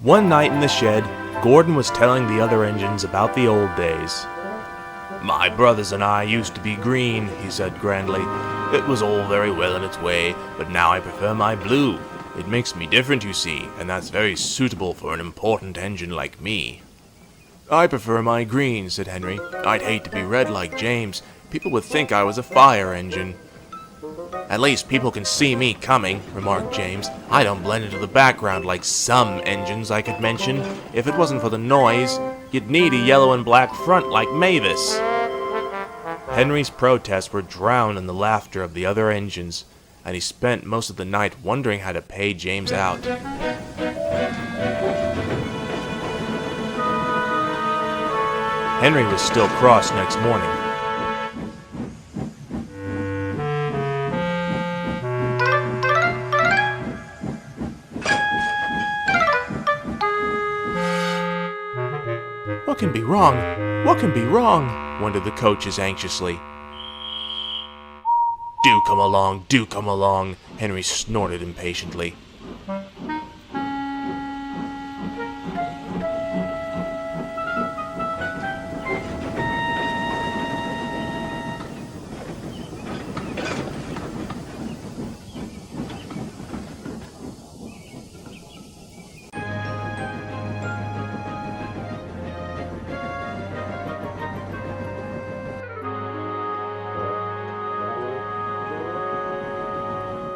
One night in the shed, Gordon was telling the other engines about the old days. "My brothers and I used to be green," he said grandly. "It was all very well in its way, but now I prefer my blue. It makes me different, you see, and that's very suitable for an important engine like me." "I prefer my green," said Henry. "I'd hate to be red like James. People would think I was a fire engine." "At least people can see me coming," remarked James. "I don't blend into the background like some engines I could mention. If it wasn't for the noise, you'd need a yellow and black front like Mavis." Henry's protests were drowned in the laughter of the other engines, and he spent most of the night wondering how to pay James out. Henry was still cross next morning. "What can be wrong? What can be wrong?" wondered the coaches anxiously. Do come along," Henry snorted impatiently.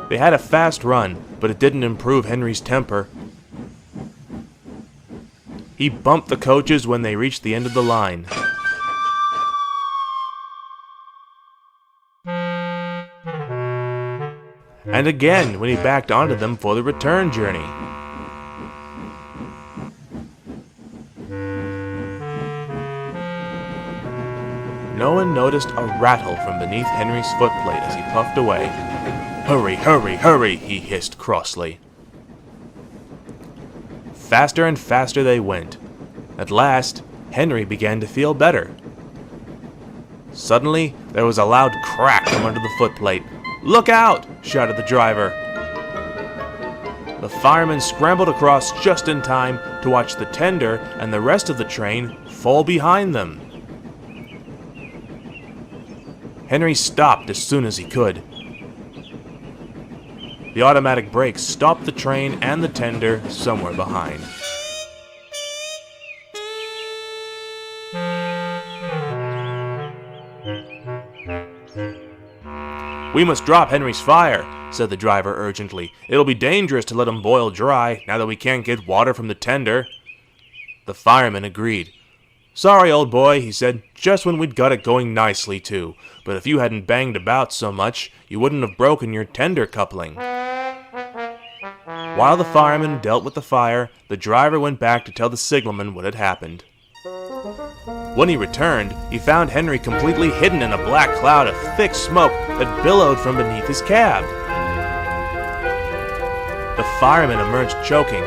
They had a fast run, but it didn't improve Henry's temper. He bumped the coaches when they reached the end of the line. And again when he backed onto them for the return journey. No one noticed a rattle from beneath Henry's footplate as he puffed away. "Hurry, hurry, hurry," he hissed crossly. Faster and faster they went. At last, Henry began to feel better. Suddenly, there was a loud crack from under the footplate. "Look out!" shouted the driver. The firemen scrambled across just in time to watch the tender and the rest of the train fall behind them. Henry stopped as soon as he could. The automatic brakes stopped the train and the tender somewhere behind. "We must drop Henry's fire," said the driver urgently. "It'll be dangerous to let him boil dry, now that we can't get water from the tender." The fireman agreed. "Sorry, old boy," he said, "just when we'd got it going nicely, too. But if you hadn't banged about so much, you wouldn't have broken your tender coupling." While the fireman dealt with the fire, the driver went back to tell the signalman what had happened. When he returned, he found Henry completely hidden in a black cloud of thick smoke that billowed from beneath his cab. The fireman emerged choking.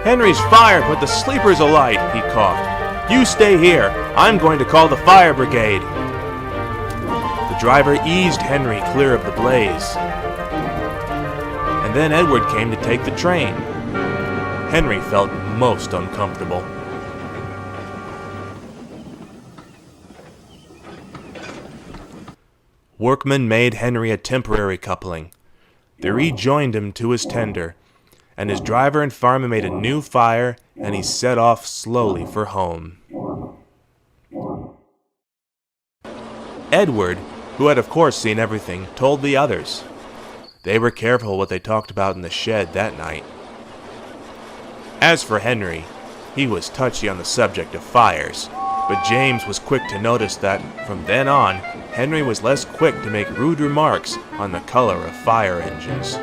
"Henry's fire put the sleepers alight," he coughed. "You stay here. I'm going to call the fire brigade." The driver eased Henry clear of the blaze. And then Edward came to take the train. Henry felt most uncomfortable. Workmen made Henry a temporary coupling. They rejoined him to his tender, and his driver and fireman made a new fire, and he set off slowly for home. Edward, who had of course seen everything, told the others. They were careful what they talked about in the shed that night. As for Henry, he was touchy on the subject of fires, but James was quick to notice that, from then on, Henry was less quick to make rude remarks on the color of fire engines.